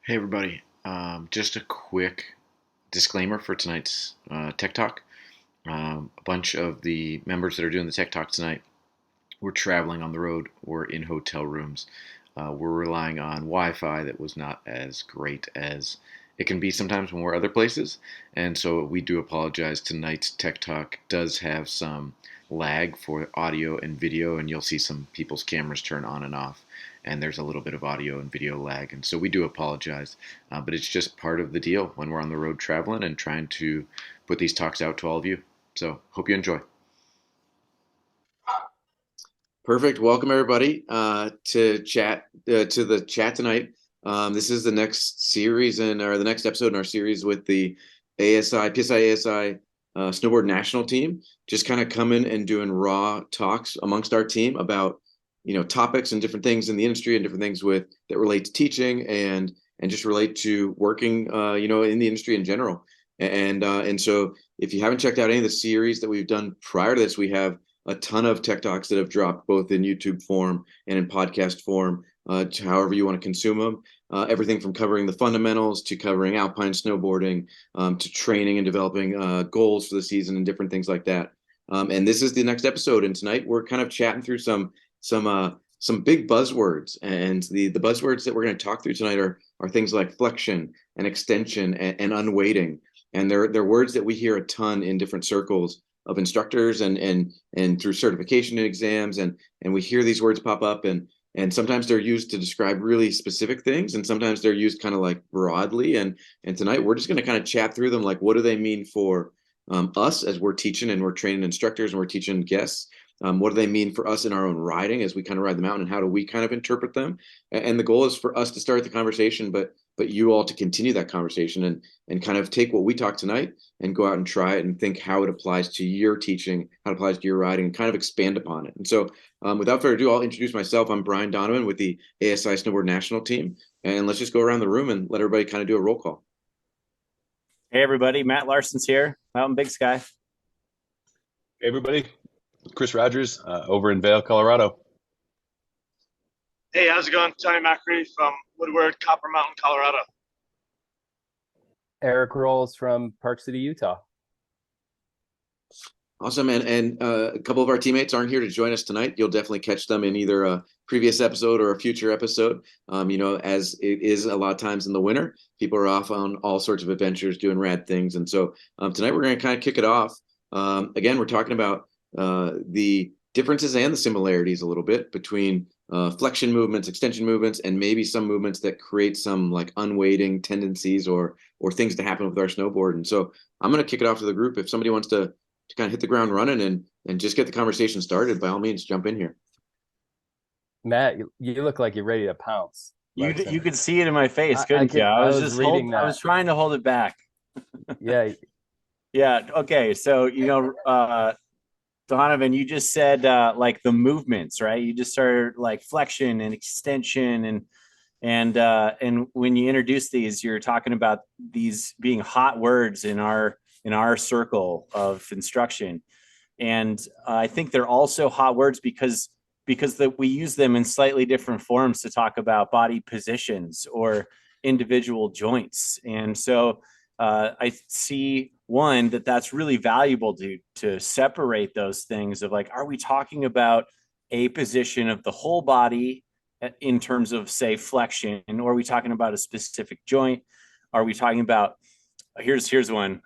Hey everybody, just a quick disclaimer for tonight's Tech Talk. A bunch of the members that are doing the Tech Talk tonight, we're traveling on the road, we're in hotel rooms, we're relying on Wi-Fi that was not as great as it can be sometimes when we're other places, and so we do apologize. Tonight's Tech Talk does have some lag for audio and video, and you'll see some people's cameras turn on and off, and there's a little bit of audio and video lag, and so we do apologize, but it's just part of the deal when we're on the road traveling and trying to put these talks out to all of you. So hope you enjoy. Perfect. Welcome everybody to the chat tonight. This is the next series or the next episode in our series with the PSIA-AASI Snowboard National Team. Just kind of coming and doing raw talks amongst our team about topics and different things in the industry and different things that relate to teaching and just relate to working in the industry in general. And so if you haven't checked out any of the series that we've done prior to this, we have a ton of tech talks that have dropped both in YouTube form and in podcast form, to however you want to consume them. Everything from covering the fundamentals to covering alpine snowboarding, to training and developing goals for the season and different things like that. And this is the next episode. And tonight we're kind of chatting through some big buzzwords. And the buzzwords that we're going to talk through tonight are things like flexion and extension and unweighting. And they're words that we hear a ton in different circles of instructors and through certification exams, and we hear these words pop up, and sometimes they're used to describe really specific things, and sometimes they're used kind of like broadly, and tonight we're just going to kind of chat through them, like what do they mean for us as we're teaching and we're training instructors and we're teaching guests. What do they mean for us in our own riding as we kind of ride them out, and how do we kind of interpret them? And the goal is for us to start the conversation, but you all to continue that conversation and kind of take what we talked tonight and go out and try it and think how it applies to your teaching, how it applies to your riding, and kind of expand upon it. And so without further ado, I'll introduce myself. I'm Brian Donovan with the ASI Snowboard National Team. And let's just go around the room and let everybody kind of do a roll call. Hey, everybody. Matt Larson's here, Mountain Big Sky. Hey, everybody. Chris Rogers over in Vail, Colorado. Hey, how's it going? Johnny Macri from Woodward, Copper Mountain, Colorado. Eric Rolls from Park City, Utah. Awesome. And a couple of our teammates aren't here to join us tonight. You'll definitely catch them in either a previous episode or a future episode. As it is a lot of times in the winter, people are off on all sorts of adventures doing rad things. And so tonight we're going to kind of kick it off. Again, we're talking about the differences and the similarities a little bit between flexion movements, extension movements, and maybe some movements that create some like unweighting tendencies or things to happen with our snowboard. And so I'm going to kick it off to the group. If somebody wants to kind of hit the ground running and just get the conversation started, by all means, jump in here. Matt, you look like you're ready to pounce. You could see it in my face, couldn't you? I was trying to hold it back. Yeah. Yeah. Okay. So, Donovan, you just said like the movements, right? You just started like flexion and extension and when you introduce these, you're talking about these being hot words in our circle of instruction. And I think they're also hot words because we use them in slightly different forms to talk about body positions or individual joints. And so I see that's really valuable to separate those things of like, are we talking about a position of the whole body in terms of, say, flexion, or are we talking about a specific joint? Are we talking about, here's one,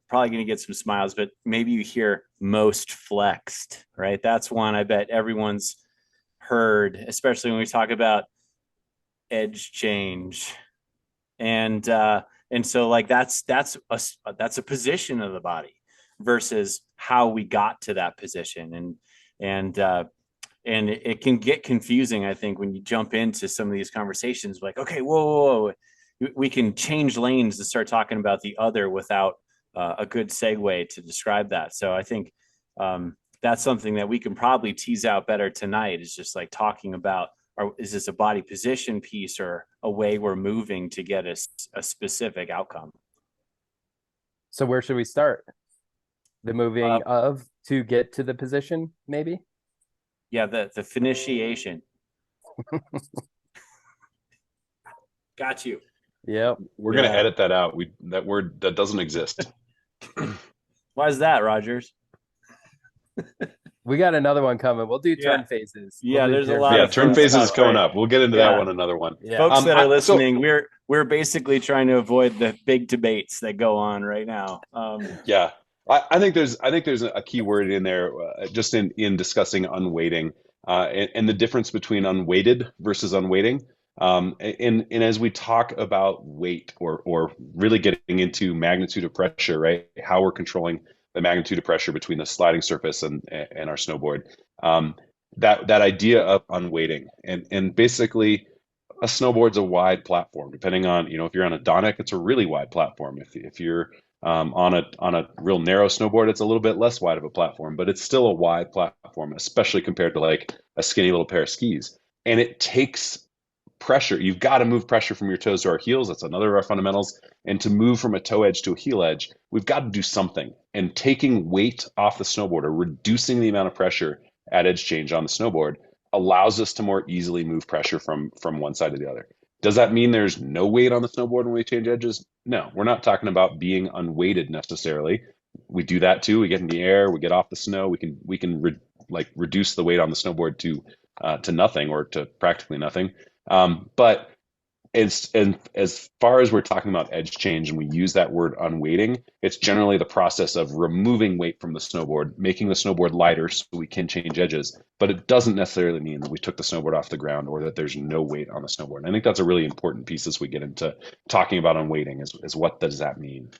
probably going to get some smiles, but maybe you hear most flexed, right? That's one I bet everyone's heard, especially when we talk about edge change. And so like that's a position of the body versus how we got to that position. And it can get confusing, I think, when you jump into some of these conversations, like, okay, whoa. We can change lanes to start talking about the other without a good segue to describe that. So I think that's something that we can probably tease out better tonight, is just like talking about, is this a body position piece or a way we're moving to get a specific outcome? So where should we start? The moving to get to the position, maybe? Yeah, the finitiation. Got you. Yep. We're gonna Yeah. edit that out. That word that doesn't exist. Why is that, Rogers? We got another one coming. We'll do turn Yeah. phases. Yeah, do there's a turn lot Yeah, of turn fun phases is stuff, coming right? up. We'll get into that Yeah. one another one. Yeah. Folks that are So listening, we're basically trying to avoid the big debates that go on right now. yeah, I think there's a key word in there just in discussing unweighting and the difference between unweighted versus unweighting. And as we talk about weight or really getting into magnitude of pressure, right? How we're controlling the magnitude of pressure between the sliding surface and our snowboard. That idea of unweighting and basically a snowboard's a wide platform. Depending on, if you're on a Donic, it's a really wide platform. If you're on a real narrow snowboard, it's a little bit less wide of a platform, but it's still a wide platform, especially compared to like a skinny little pair of skis. And it takes pressure. You've got to move pressure from your toes to our heels. That's another of our fundamentals. And to move from a toe edge to a heel edge, we've got to do something. And taking weight off the snowboard or reducing the amount of pressure at edge change on the snowboard allows us to more easily move pressure from one side to the other. Does that mean there's no weight on the snowboard when we change edges? No, we're not talking about being unweighted necessarily. We do that too. We get in the air, we get off the snow. We can reduce the weight on the snowboard to nothing or to practically nothing. But as far as we're talking about edge change and we use that word unweighting, it's generally the process of removing weight from the snowboard, making the snowboard lighter so we can change edges. But it doesn't necessarily mean that we took the snowboard off the ground or that there's no weight on the snowboard. And I think that's a really important piece as we get into talking about unweighting is what does that mean?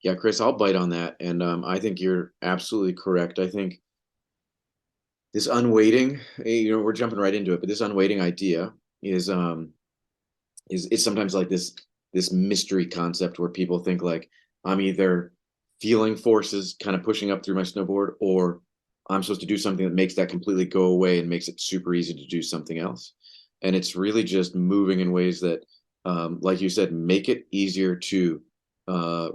Yeah, Chris, I'll bite on that. And I think you're absolutely correct. I think this unweighting, we're jumping right into it, but this unweighting idea is it's sometimes like this mystery concept where people think like I'm either feeling forces kind of pushing up through my snowboard, or I'm supposed to do something that makes that completely go away and makes it super easy to do something else. And it's really just moving in ways that, like you said, make it easier to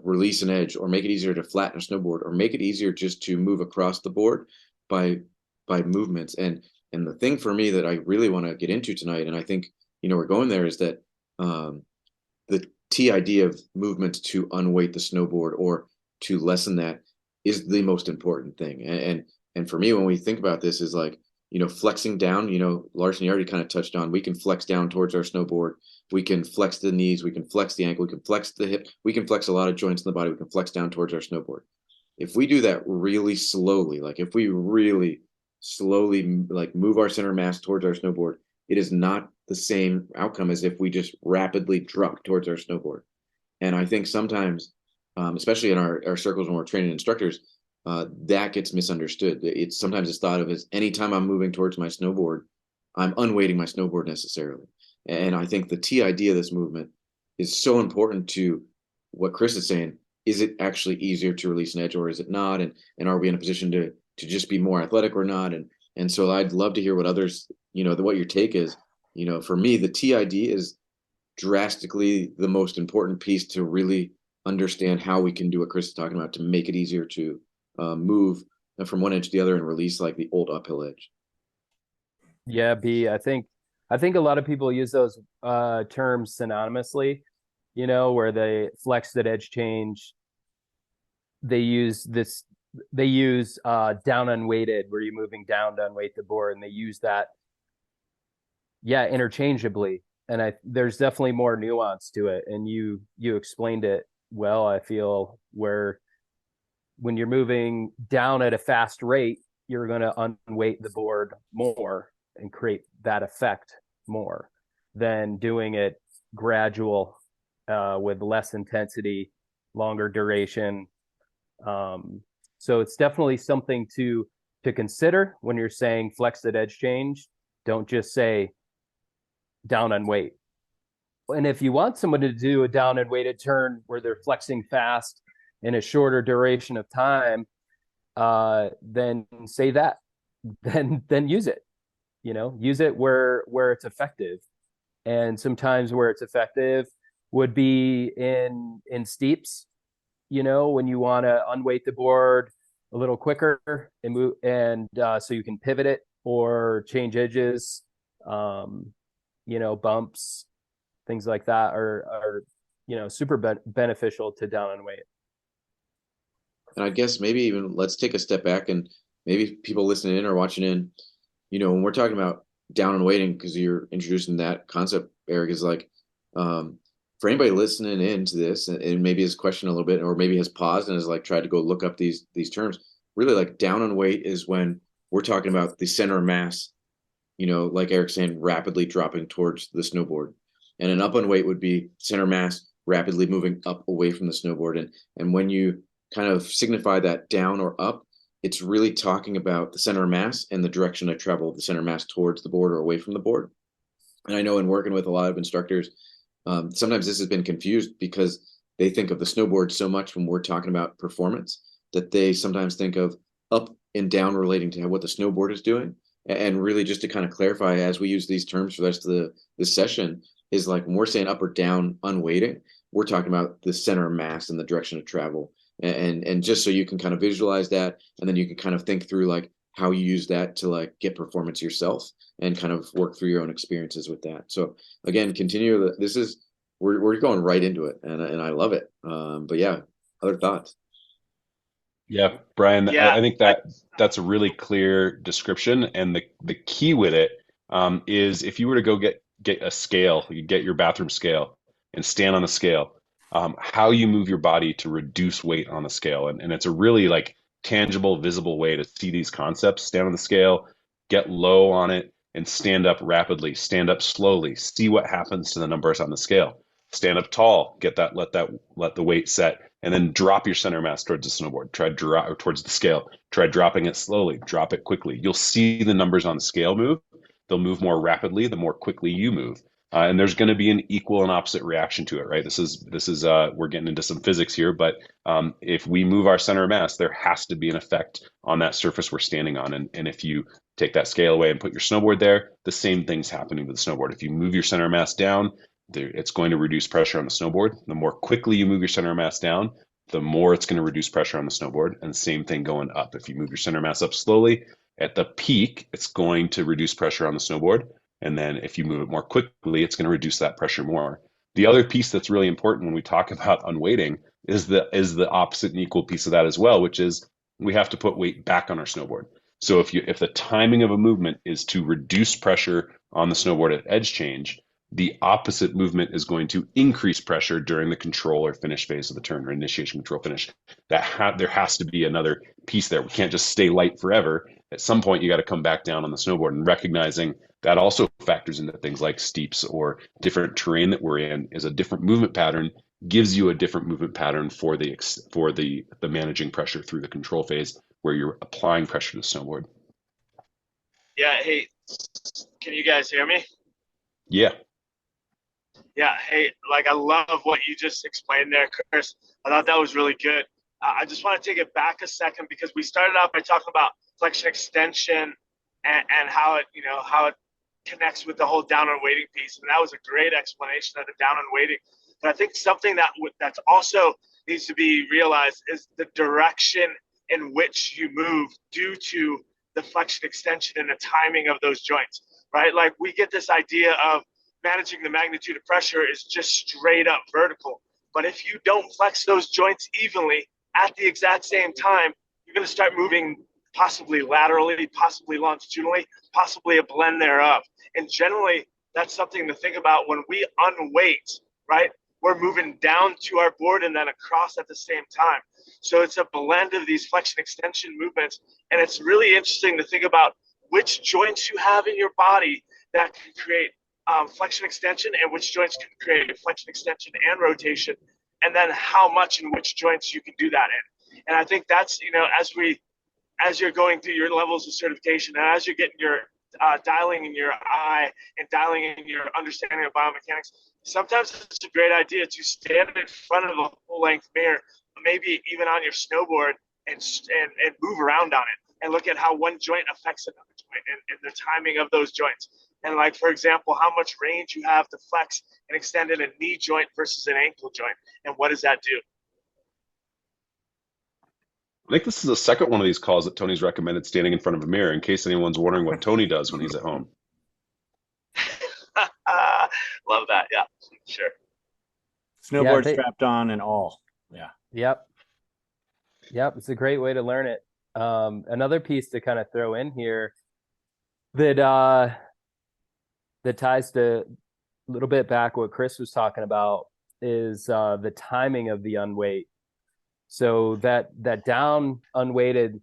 release an edge, or make it easier to flatten a snowboard, or make it easier just to move across the board by movements. And the thing for me that I really want to get into tonight, and I think we're going there, is that um, the T idea of movement to unweight the snowboard or to lessen that is the most important thing. And for me, when we think about this, is like, flexing down, Larson, you already kind of touched on, we can flex down towards our snowboard. We can flex the knees, we can flex the ankle, we can flex the hip, we can flex a lot of joints in the body, we can flex down towards our snowboard. If we do that really slowly, like if we really slowly like move our center mass towards our snowboard, it is not the same outcome as if we just rapidly drop towards our snowboard. And I think sometimes, especially in our circles when we're training instructors, that gets misunderstood. It's thought of as anytime I'm moving towards my snowboard, I'm unweighting my snowboard necessarily. And I think the T idea of this movement is so important to what Chris is saying. Is it actually easier to release an edge, or is it not? And are we in a position to just be more athletic or not? And so I'd love to hear what others, what your take is. For me, the TID is drastically the most important piece to really understand how we can do what Chris is talking about to make it easier to move from one edge to the other and release like the old uphill edge. Yeah, B. I think a lot of people use those terms synonymously, where they flex that edge change. They use down unweighted, where you're moving down to unweight the board, and they use that, yeah, interchangeably. And there's definitely more nuance to it. And you explained it well, I feel, where when you're moving down at a fast rate, you're going to unweight the board more and create that effect more than doing it gradual with less intensity, longer duration. So it's definitely something to consider when you're saying flex at edge change. Don't just say down unweight. And if you want someone to do a down and weighted turn where they're flexing fast in a shorter duration of time, then say that. Then use it. Use it where it's effective. And sometimes where it's effective would be in steeps, when you want to unweight the board a little quicker and move, and so you can pivot it or change edges, bumps, things like that are super beneficial to down and weight. And I guess maybe even let's take a step back, and maybe people listening in or watching in, when we're talking about down and weighting, because you're introducing that concept, Eric, is like, for anybody listening into this and maybe has questioned a little bit, or maybe has paused and has like tried to go look up these terms, really like down and weight is when we're talking about the center of mass, like Eric's saying, rapidly dropping towards the snowboard. And an up and weight would be center mass rapidly moving up away from the snowboard. And when you kind of signify that down or up, it's really talking about the center of mass and the direction of travel of the center of mass towards the board or away from the board. And I know in working with a lot of instructors, sometimes this has been confused because they think of the snowboard so much when we're talking about performance that they sometimes think of up and down relating to what the snowboard is doing. And really, just to kind of clarify, as we use these terms for the rest of this session, is like when we're saying up or down unweighting, we're talking about the center of mass and the direction of travel. And just so you can kind of visualize that, and then you can kind of think through like how you use that to like get performance yourself and kind of work through your own experiences with that. So again, continue. We're going right into it, and I love it. But yeah, other thoughts? Yeah, Brian, Yeah. I think that's a really clear description. And the key with it is if you were to go get a scale, you get your bathroom scale and stand on a scale, how you move your body to reduce weight on the scale. And it's a really like tangible, visible way to see these concepts. Stand on the scale, get low on it, and stand up rapidly, stand up slowly, see what happens to the numbers on the scale. Stand up tall, let the weight set, and then drop your center mass towards the snowboard. Try drop towards the scale. Try dropping it slowly. Drop it quickly. You'll see the numbers on the scale move. They'll move more rapidly the more quickly you move. And there's going to be an equal and opposite reaction to it, right? This is we're getting into some physics here, but if we move our center of mass, there has to be an effect on that surface we're standing on. And if you take that scale away and put your snowboard there, the same thing's happening with the snowboard. If you move your center of mass down, it's going to reduce pressure on the snowboard. The more quickly you move your center of mass down, the more it's going to reduce pressure on the snowboard. And same thing going up. If you move your center of mass up slowly, at the peak, it's going to reduce pressure on the snowboard. And then if you move it more quickly, it's going to reduce that pressure more. The other piece that's really important when we talk about unweighting is the opposite and equal piece of that as well, which is we have to put weight back on our snowboard. So if the timing of a movement is to reduce pressure on the snowboard at edge change, the opposite movement is going to increase pressure during the control or finish phase of the turn, or initiation, control, finish. There has to be another piece there. We can't just stay light forever. At some point, you got to come back down on the snowboard, and recognizing that also factors into things like steeps or different terrain that we're in is a different movement pattern, gives you a different movement pattern for the managing pressure through the control phase where you're applying pressure to the snowboard. Yeah. Hey, can you guys hear me? Yeah. Yeah. Hey, like I love what you just explained there, Chris. I thought that was really good. I just want to take it back a second because we started out by talking about flexion extension and how it connects with the whole down and weighting piece. And that was a great explanation of the down and weighting. But I think something that's also needs to be realized is the direction in which you move due to the flexion extension and the timing of those joints, right? Like we get this idea of managing the magnitude of pressure is just straight up vertical. But if you don't flex those joints evenly at the exact same time, you're going to start moving possibly laterally, possibly longitudinally, possibly a blend thereof. And generally, that's something to think about when we unweight, right? We're moving down to our board and then across at the same time. So it's a blend of these flexion extension movements. And it's really interesting to think about which joints you have in your body that can create flexion extension and which joints can create flexion extension and rotation, and then how much in which joints you can do that in. And I think that's, as you're going through your levels of certification and as you're getting your dialing in your eye and dialing in your understanding of biomechanics, sometimes it's a great idea to stand in front of a full-length mirror, maybe even on your snowboard, and move around on it and look at how one joint affects another joint and the timing of those joints. And like, for example, how much range you have to flex and extend in a knee joint versus an ankle joint, and what does that do? I think this is the second one of these calls that Tony's recommended standing in front of a mirror, in case anyone's wondering what Tony does when he's at home. Love that. Yeah. Sure. Snowboard strapped on and all. Yeah. Yep. It's a great way to learn it. Another piece to kind of throw in here that ties to a little bit back what Chris was talking about is the timing of the unweight. So that down unweighted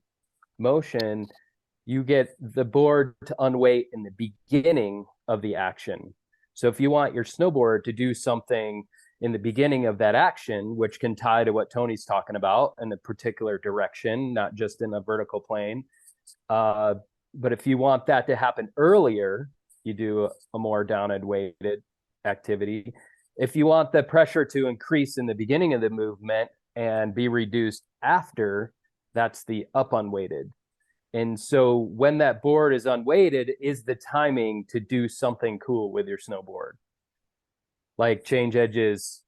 motion, you get the board to unweight in the beginning of the action. So if you want your snowboard to do something in the beginning of that action, which can tie to what Tony's talking about in a particular direction, not just in a vertical plane. But if you want that to happen earlier, you do a more downward weighted activity. If you want the pressure to increase in the beginning of the movement and be reduced after, that's the up unweighted. And so when that board is unweighted is the timing to do something cool with your snowboard. Like change edges,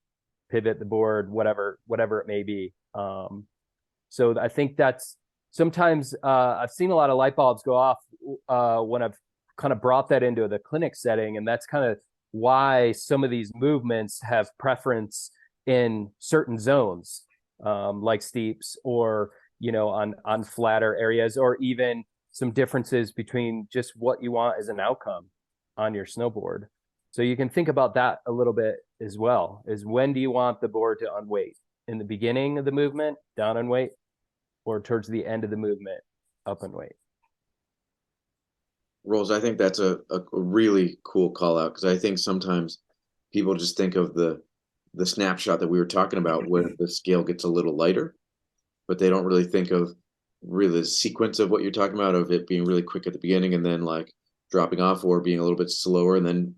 pivot the board, whatever it may be. So I think that's sometimes I've seen a lot of light bulbs go off when I've kind of brought that into the clinic setting. And that's kind of why some of these movements have preference in certain zones, like steeps or, on flatter areas, or even some differences between just what you want as an outcome on your snowboard. So you can think about that a little bit as well, is when do you want the board to unweight? In the beginning of the movement, down unweight, or towards the end of the movement, up unweight? Rolls, I think that's a really cool call out, because I think sometimes people just think of the snapshot that we were talking about where the scale gets a little lighter, but they don't really think of really the sequence of what you're talking about, of it being really quick at the beginning and then like dropping off, or being a little bit slower and then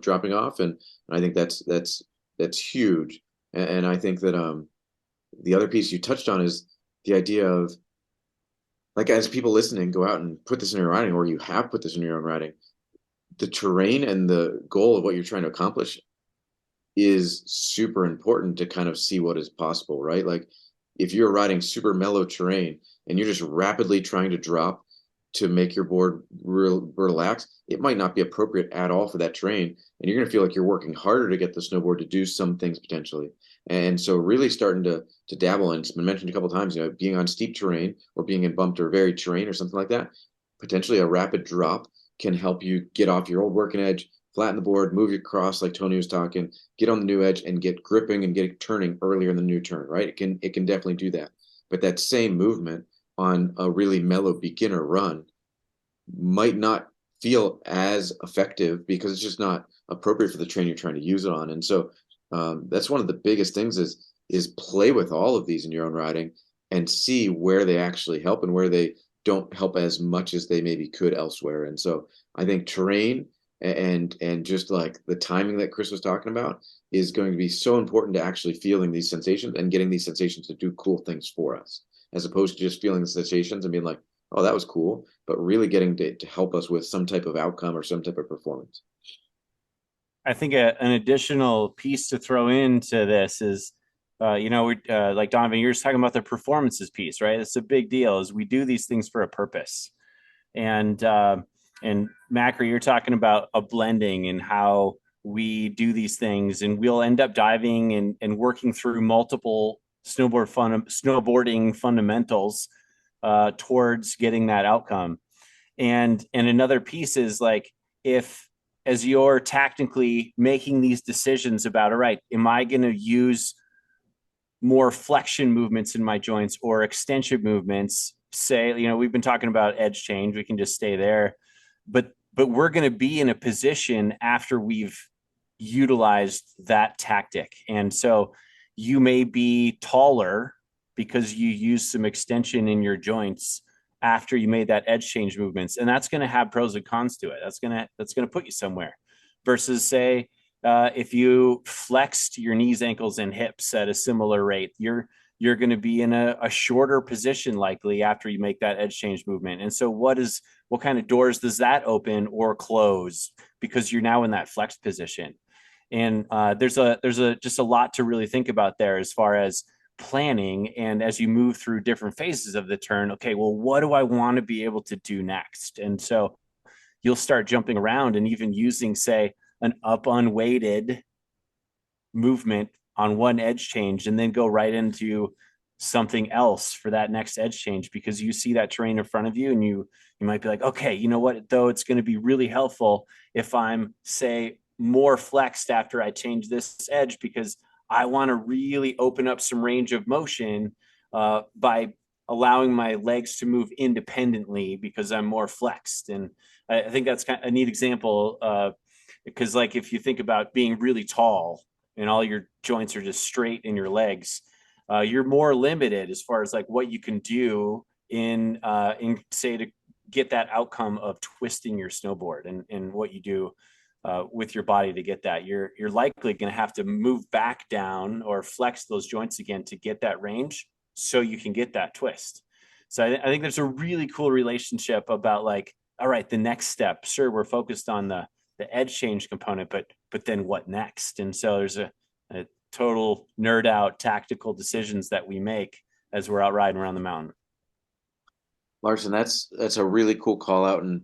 dropping off. And I think that's huge. And I think that the other piece you touched on is the idea of, like, as people listening go out and put this in your writing, or you have put this in your own writing, the terrain and the goal of what you're trying to accomplish is super important to kind of see what is possible, right? Like if you're riding super mellow terrain and you're just rapidly trying to drop to make your board relax, it might not be appropriate at all for that terrain. And you're going to feel like you're working harder to get the snowboard to do some things potentially. And so really starting to dabble, and it's been mentioned a couple of times, being on steep terrain or being in bumped or varied terrain or something like that, potentially a rapid drop can help you get off your old working edge, flatten the board, move your cross like Tony was talking, get on the new edge and get gripping and get turning earlier in the new turn, right? It can definitely do that. But that same movement on a really mellow beginner run might not feel as effective because it's just not appropriate for the terrain you're trying to use it on. And so that's one of the biggest things is play with all of these in your own riding and see where they actually help and where they don't help as much as they maybe could elsewhere. And so I think terrain and just like the timing that Chris was talking about is going to be so important to actually feeling these sensations and getting these sensations to do cool things for us, as opposed to just feeling the sensations and being like, oh, that was cool, but really getting to help us with some type of outcome or some type of performance. I think an additional piece to throw into this is, like Donovan, you're just talking about the performances piece, right? It's a big deal. Is we do these things for a purpose, and Macri, you're talking about a blending and how we do these things, and we'll end up diving and working through multiple snowboarding fundamentals towards getting that outcome. And another piece is like, if as you're tactically making these decisions about, all right, am I going to use more flexion movements in my joints or extension movements? Say, we've been talking about edge change. We can just stay there, but we're going to be in a position after we've utilized that tactic. And so you may be taller because you use some extension in your joints after you made that edge change movements. And that's going to have pros and cons to it. That's going to put you somewhere, versus say, if you flexed your knees, ankles, and hips at a similar rate, you're going to be in a shorter position likely after you make that edge change movement. And so what kind of doors does that open or close, because you're now in that flexed position? And there's just a lot to really think about there as far as planning. And as you move through different phases of the turn, okay, well, what do I want to be able to do next? And so you'll start jumping around and even using, say, an up unweighted movement on one edge change and then go right into something else for that next edge change, because you see that terrain in front of you and you might be like, okay, you know what, though, it's going to be really helpful if I'm, say, more flexed after I change this edge, because I want to really open up some range of motion by allowing my legs to move independently because I'm more flexed. And I think that's kind of a neat example, because like if you think about being really tall and all your joints are just straight in your legs, you're more limited as far as like what you can do in say to get that outcome of twisting your snowboard, and what you do with your body to get that. You're likely going to have to move back down or flex those joints again to get that range, so you can get that twist. So I think there's a really cool relationship about like, all right, the next step, sure, we're focused on the edge change component, but then what next? And so there's a total nerd out tactical decisions that we make as we're out riding around the mountain. Larson, that's a really cool call out. And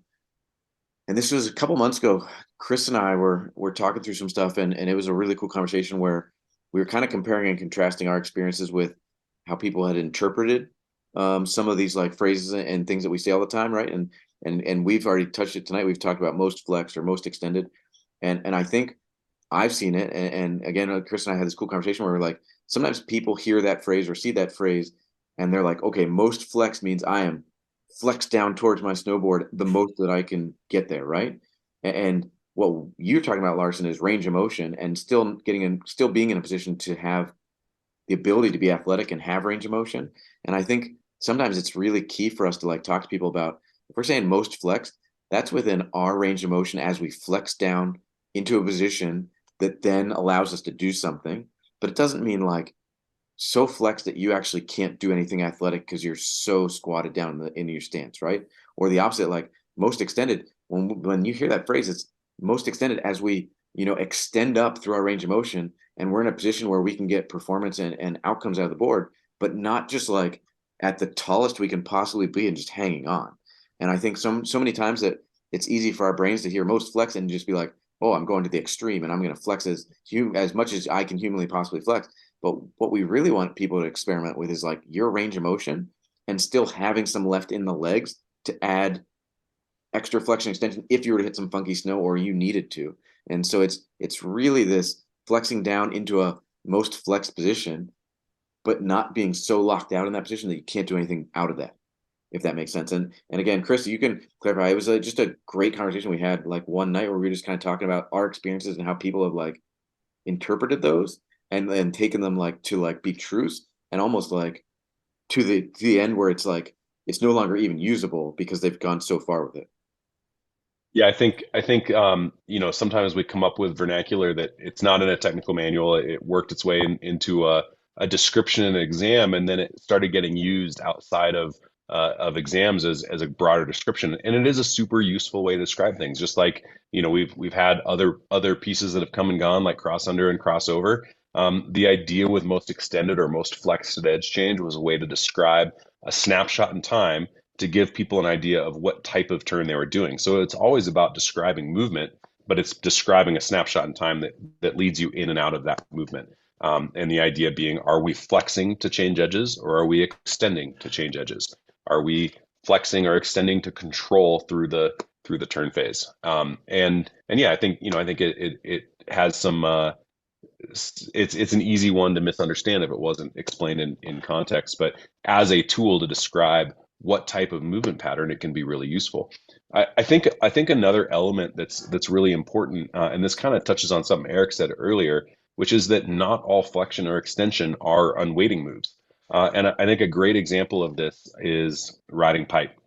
this was a couple months ago. Chris and I were talking through some stuff, and it was a really cool conversation where we were kind of comparing and contrasting our experiences with how people had interpreted some of these like phrases and things that we say all the time, right? And we've already touched it tonight. We've talked about most flexed or most extended, and I think I've seen it. And again, Chris and I had this cool conversation where we're like, sometimes people hear that phrase or see that phrase, and they're like, okay, most flex means I am flexed down towards my snowboard the most that I can get there, right? And what you're talking about, Larson, is range of motion and still being in a position to have the ability to be athletic and have range of motion. And I think sometimes it's really key for us to like talk to people about, if we're saying most flexed, that's within our range of motion as we flex down into a position that then allows us to do something. But it doesn't mean like so flexed that you actually can't do anything athletic because you're so squatted down in your stance, right? Or the opposite, like most extended. When you hear that phrase, it's most extended as we extend up through our range of motion, and we're in a position where we can get performance and outcomes out of the board, but not just like at the tallest we can possibly be and just hanging on. And I think so many times that it's easy for our brains to hear most flex and just be like, oh, I'm going to the extreme and I'm going to flex as much as I can humanly possibly flex. But what we really want people to experiment with is like your range of motion and still having some left in the legs to add extra flexion extension if you were to hit some funky snow or you needed to. And so it's really this flexing down into a most flexed position, but not being so locked out in that position that you can't do anything out of that, if that makes sense. And again, Chris, you can clarify. It was just a great conversation we had like one night where we were just kind of talking about our experiences and how people have like interpreted those and taken them like to like be truths, and almost like to the end where it's like it's no longer even usable because they've gone so far with it. Yeah, I think sometimes we come up with vernacular that it's not in a technical manual. It worked its way into a description in an exam, and then it started getting used outside of exams as a broader description. And it is a super useful way to describe things. Just like we've had other pieces that have come and gone, like cross under and crossover. The idea with most extended or most flexed edge change was a way to describe a snapshot in time to give people an idea of what type of turn they were doing. So it's always about describing movement, but it's describing a snapshot in time that leads you in and out of that movement. And the idea being, are we flexing to change edges, or are we extending to change edges? Are we flexing or extending to control through the turn phase? And yeah, I think it has some. It's an easy one to misunderstand if it wasn't explained in context, but as a tool to describe what type of movement pattern, it can be really useful. I think another element that's really important, and this kind of touches on something Eric said earlier, which is that not all flexion or extension are unweighting moves. And I think a great example of this is riding pipe.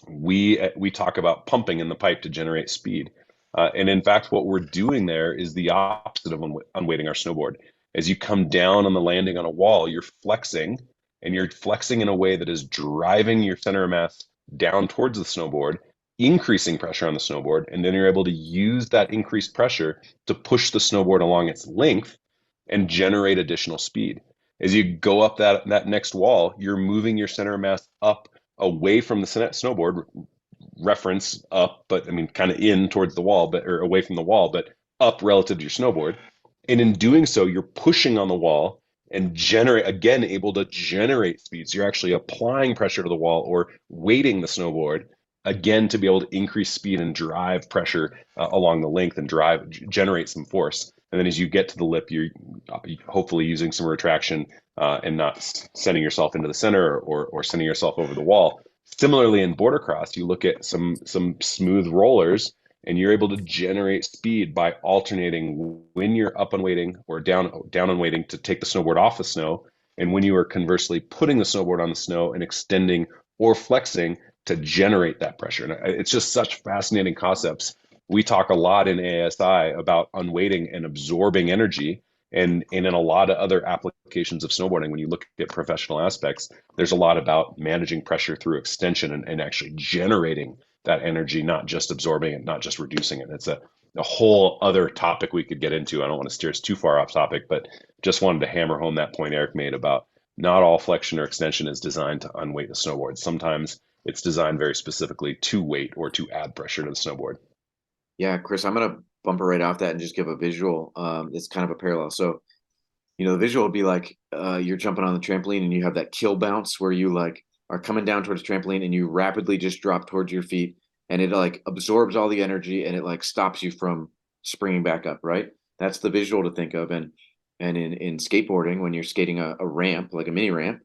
We talk about pumping in the pipe to generate speed. And in fact, what we're doing there is the opposite of unweighting our snowboard. As you come down on the landing on a wall, you're flexing, and you're flexing in a way that is driving your center of mass down towards the snowboard, increasing pressure on the snowboard, and then you're able to use that increased pressure to push the snowboard along its length and generate additional speed. As you go up that next wall, you're moving your center of mass up away from the snowboard, reference up, but I mean kind of in towards the wall, or away from the wall, but up relative to your snowboard. And in doing so, you're pushing on the wall and able to generate speed. So you're actually applying pressure to the wall or weighting the snowboard, again, to be able to increase speed and drive pressure along the length and generate some force. And then as you get to the lip, you're hopefully using some retraction and not sending yourself into the center or sending yourself over the wall. Similarly, in boardercross, you look at some smooth rollers, and you're able to generate speed by alternating when you're up on weighting or down on weighting to take the snowboard off the snow, and when you are conversely putting the snowboard on the snow and extending or flexing to generate that pressure. And it's just such fascinating concepts. We talk a lot in ASI about unweighting and absorbing energy. And in a lot of other applications of snowboarding, when you look at professional aspects, there's a lot about managing pressure through extension and actually generating that energy, not just absorbing it, not just reducing it. It's a whole other topic we could get into. I don't want to steer us too far off topic, but just wanted to hammer home that point Eric made about not all flexion or extension is designed to unweight the snowboard. Sometimes it's designed very specifically to weight or to add pressure to the snowboard. Yeah, Chris, I'm going to bumper right off that and just give a visual. It's kind of a parallel. So, the visual would be like you're jumping on the trampoline and you have that kill bounce where you like are coming down towards the trampoline and you rapidly just drop towards your feet and it like absorbs all the energy and it like stops you from springing back up, right? That's the visual to think of. And in skateboarding, when you're skating a ramp, like a mini ramp,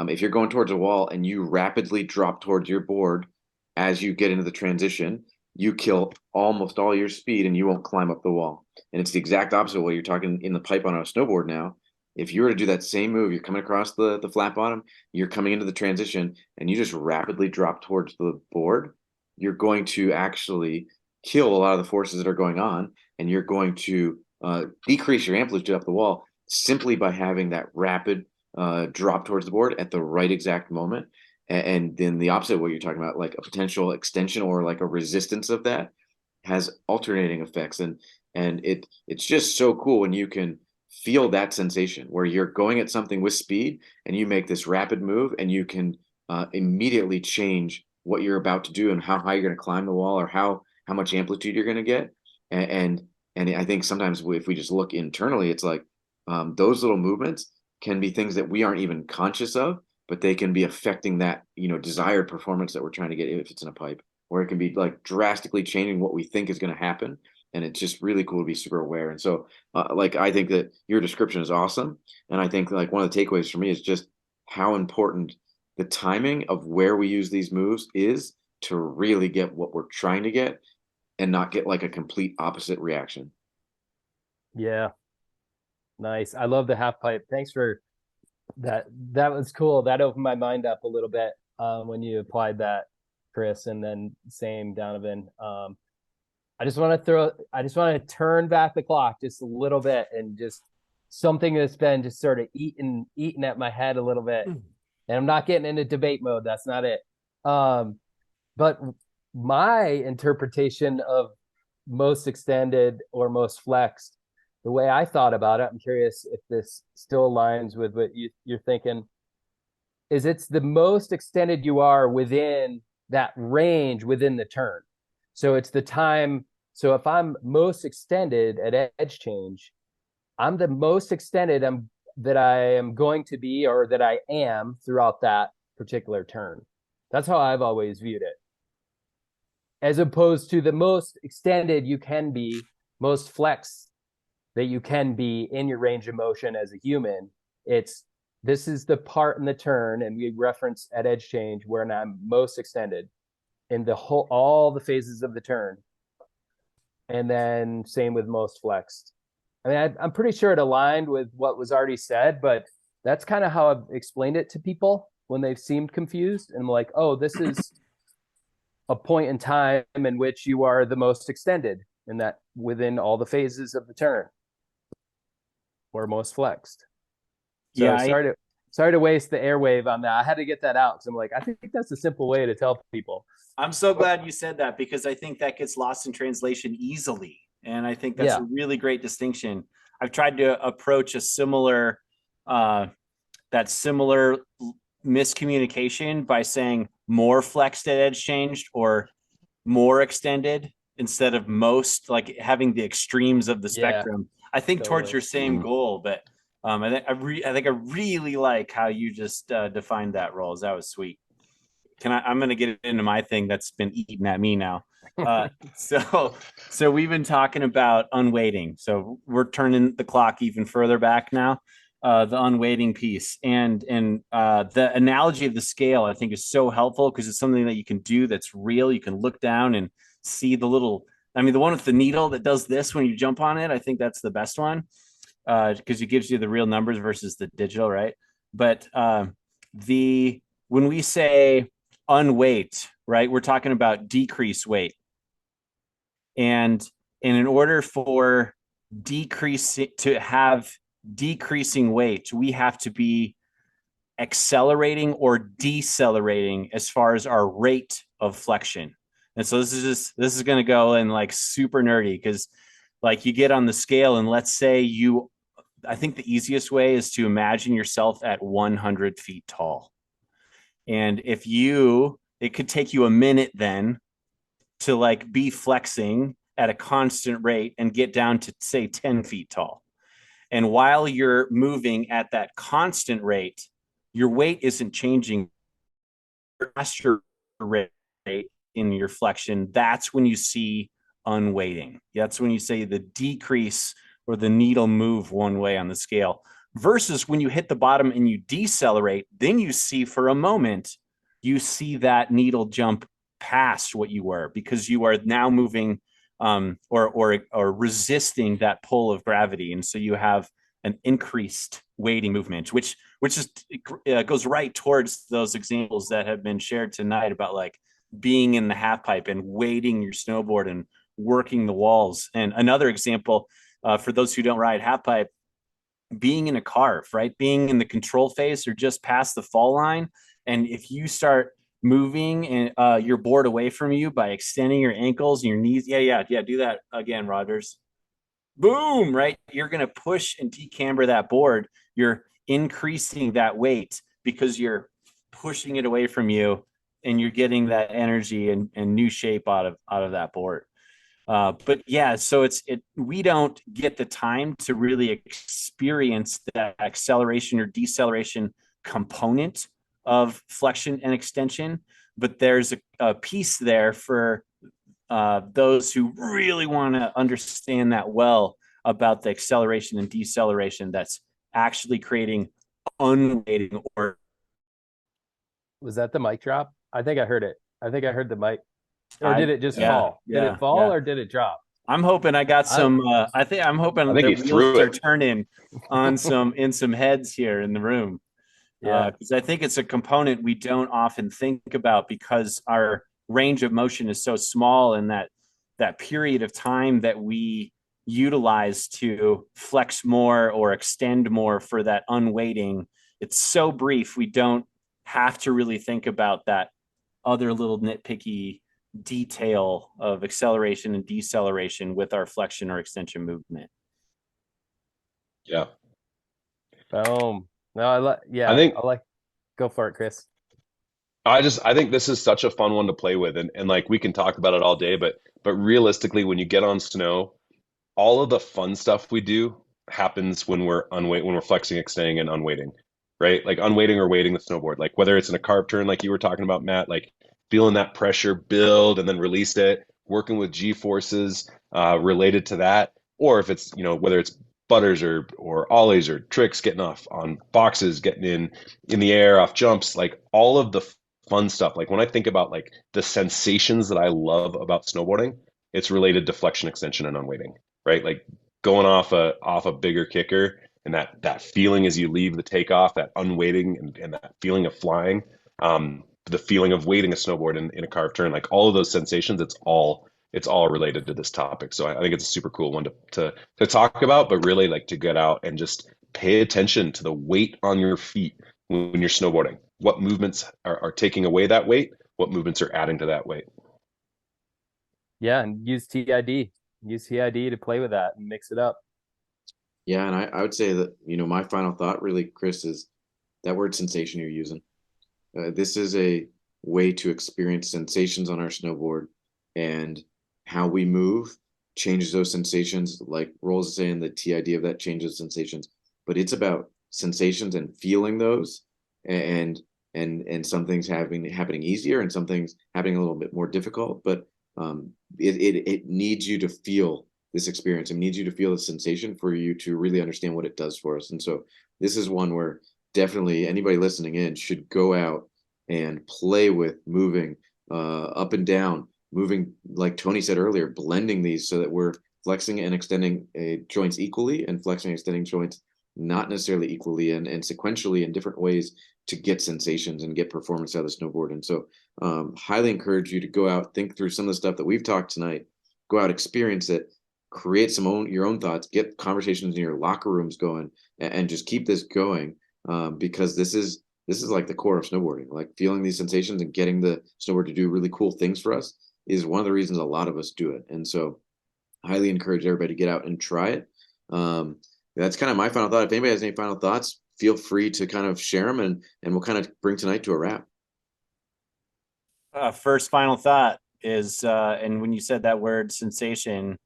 if you're going towards a wall and you rapidly drop towards your board as you get into the transition, you kill almost all your speed and you won't climb up the wall. And it's the exact opposite of what you're talking in the pipe on a snowboard now. If you were to do that same move, you're coming across the flat bottom, you're coming into the transition, and you just rapidly drop towards the board, you're going to actually kill a lot of the forces that are going on, and you're going to decrease your amplitude up the wall simply by having that rapid drop towards the board at the right exact moment. And then the opposite of what you're talking about, like a potential extension or like a resistance of that, has alternating effects. And it's just so cool when you can feel that sensation where you're going at something with speed and you make this rapid move and you can immediately change what you're about to do and how high you're going to climb the wall or how much amplitude you're going to get. And I think sometimes if we just look internally, it's like those little movements can be things that we aren't even conscious of, but they can be affecting that, desired performance that we're trying to get if it's in a pipe, or it can be like drastically changing what we think is going to happen. And it's just really cool to be super aware. And so I think that your description is awesome. And I think like one of the takeaways for me is just how important the timing of where we use these moves is to really get what we're trying to get and not get like a complete opposite reaction. Yeah. Nice. I love the half pipe. Thanks for that. That was cool. That opened my mind up a little bit when you applied that, Chris, and then same Donovan. I just want to turn back the clock just a little bit and just something that's been just sort of eating at my head a little bit. And I'm not getting into debate mode. That's not it. But my interpretation of most extended or most flexed, the way I thought about it, I'm curious if this still aligns with what you're thinking, is it's the most extended you are within that range within the turn. So it's the time. So if I'm most extended at edge change, I'm the most extended that I am going to be or that I am throughout that particular turn. That's how I've always viewed it. As opposed to the most extended you can be, most flex that you can be in your range of motion as a human. This is the part in the turn, and we reference at edge change where I'm most extended in all the phases of the turn. And then same with most flexed. I mean, I'm pretty sure it aligned with what was already said, but that's kind of how I've explained it to people when they've seemed confused. And I'm like, oh, this is a point in time in which you are the most extended in that within all the phases of the turn or most flexed. So yeah, sorry to waste the airwave on that. I had to get that out because I'm like, I think that's a simple way to tell people. I'm so glad you said that because I think that gets lost in translation easily. And I think that's a really great distinction. I've tried to approach a similar miscommunication by saying more flexed at edge changed or more extended instead of most, like having the extremes of the spectrum. I think towards Totally. your same goal, but I think I really like how you just defined that role. That was sweet. I'm going to get into my thing that's been eating at me now. So we've been talking about unweighting. So we're turning the clock even further back now. The unweighting piece and the analogy of the scale, I think, is so helpful because it's something that you can do that's real. You can look down and see the little. I mean, the one with the needle that does this when you jump on it, I think that's the best one because it gives you the real numbers versus the digital, right? But the when we say unweight, right, we're talking about decrease weight, and in order for decrease to have decreasing weight, we have to be accelerating or decelerating as far as our rate of flexion. And so this is going to go in like super nerdy because like you get on the scale and let's say I think the easiest way is to imagine yourself at 100 feet tall. And it could take you a minute then to like be flexing at a constant rate and get down to say 10 feet tall. And while you're moving at that constant rate, your weight isn't changing. Your rate in your flexion, that's when you see unweighting. That's when you say the decrease or the needle move one way on the scale versus when you hit the bottom and you decelerate, then you see for a moment, you see that needle jump past what you were because you are now moving or resisting that pull of gravity. And so you have an increased weighting movement, which goes right towards those examples that have been shared tonight about like being in the half pipe and weighting your snowboard and working the walls. And another example for those who don't ride half pipe, being in a carve, right? Being in the control phase or just past the fall line. And if you start moving and your board away from you by extending your ankles and your knees, yeah, do that again, Rogers. Boom, right? You're going to push and decamber that board. You're increasing that weight because you're pushing it away from you and you're getting that energy and new shape out of that board. But yeah, so we don't get the time to really experience that acceleration or deceleration component of flexion and extension. But there's a piece there for those who really want to understand that well about the acceleration and deceleration that's actually creating unweighting. Or was that the mic drop? I think I heard it. I think I heard the mic. Or did it just fall? Did it fall or did it drop? I'm hoping I got some. I'm hoping the wheels are turning on in some heads here in the room. Because I think it's a component we don't often think about because our range of motion is so small, and that period of time that we utilize to flex more or extend more for that unweighting, it's so brief. We don't have to really think about that other little nitpicky detail of acceleration and deceleration with our flexion or extension movement. Yeah. No, I think go for it, Chris. I think this is such a fun one to play with, and like we can talk about it all day, but realistically, when you get on snow, all of the fun stuff we do happens when we're flexing, extending, and unweighting, right? Like unweighting or weighting the snowboard, like whether it's in a carve turn, like you were talking about, Matt, like feeling that pressure build and then release it, working with G forces related to that, or if it's, whether it's butters or ollies or tricks, getting off on boxes, getting in the air off jumps, like all of the fun stuff. Like when I think about like the sensations that I love about snowboarding, it's related to flexion, extension, and unweighting, right? Like going off a bigger kicker and that feeling as you leave the takeoff, that unweighting and that feeling of flying, the feeling of weighting a snowboard in a carved turn, like all of those sensations, it's all related to this topic. So I think it's a super cool one to talk about, but really like to get out and just pay attention to the weight on your feet when you're snowboarding. What movements are taking away that weight? What movements are adding to that weight? Yeah, and use TID to play with that and mix it up. Yeah, and I would say that, my final thought really, Chris, is that word sensation you're using. This is a way to experience sensations on our snowboard and how we move changes those sensations, like Rolls is saying, the TID of that changes sensations, but it's about sensations and feeling those, and some things happening easier and some things happening a little bit more difficult, but it needs you to feel this experience. It needs you to feel the sensation for you to really understand what it does for us. And so this is one where definitely anybody listening in should go out and play with moving up and down, moving, like Tony said earlier, blending these so that we're flexing and extending joints equally and flexing and extending joints not necessarily equally and sequentially in different ways to get sensations and get performance out of the snowboard. And so highly encourage you to go out, think through some of the stuff that we've talked tonight, go out, experience it, create your own thoughts, get conversations in your locker rooms going, and just keep this going, because this is like the core of snowboarding. Like feeling these sensations and getting the snowboard to do really cool things for us is one of the reasons a lot of us do it. And so highly encourage everybody to get out and try it. That's kind of my final thought. If anybody has any final thoughts, feel free to kind of share them, and we'll kind of bring tonight to a wrap. First final thought is, and when you said that word sensation,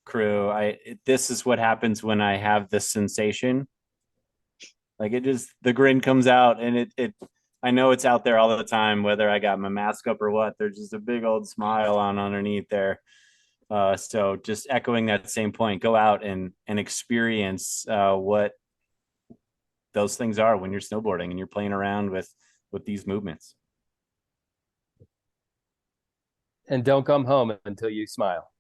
crew, this is what happens when I have this sensation. Like it just, the grin comes out, and I know it's out there all the time, whether I got my mask up or what, there's just a big old smile on underneath there. So just echoing that same point, go out and experience what those things are when you're snowboarding and you're playing around with these movements. And don't come home until you smile.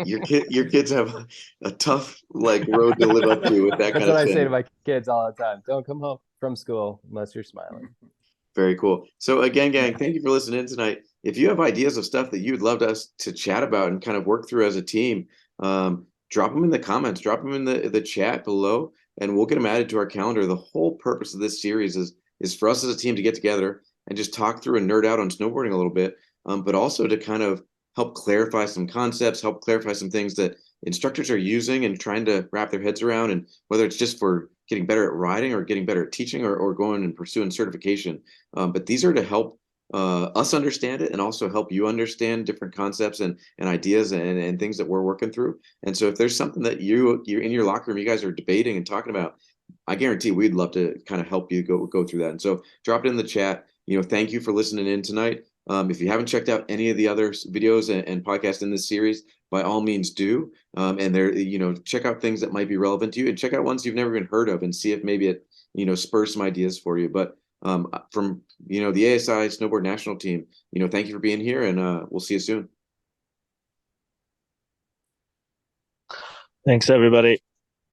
Your kids have a tough road to live up to with that kind of thing. That's what I say to my kids all the time. Don't come home from school unless you're smiling. Very cool. So again, gang, thank you for listening in tonight. If you have ideas of stuff that you would love us to chat about and kind of work through as a team, drop them in the comments, drop them in the chat below, and we'll get them added to our calendar. The whole purpose of this series is for us as a team to get together and just talk through and nerd out on snowboarding a little bit, but also to kind of help clarify some concepts, help clarify some things that instructors are using and trying to wrap their heads around, and whether it's just for getting better at riding or getting better at teaching or going and pursuing certification. But these are to help us understand it and also help you understand different concepts and ideas and things that we're working through. And so if there's something that you're in your locker room, you guys are debating and talking about, I guarantee we'd love to kind of help you go through that. And so drop it in the chat. Thank you for listening in tonight. If you haven't checked out any of the other videos and podcasts in this series, by all means do. And there, check out things that might be relevant to you, and check out ones you've never even heard of, and see if maybe it, spurs some ideas for you. But from the ASI Snowboard National Team, thank you for being here, and we'll see you soon. Thanks, everybody.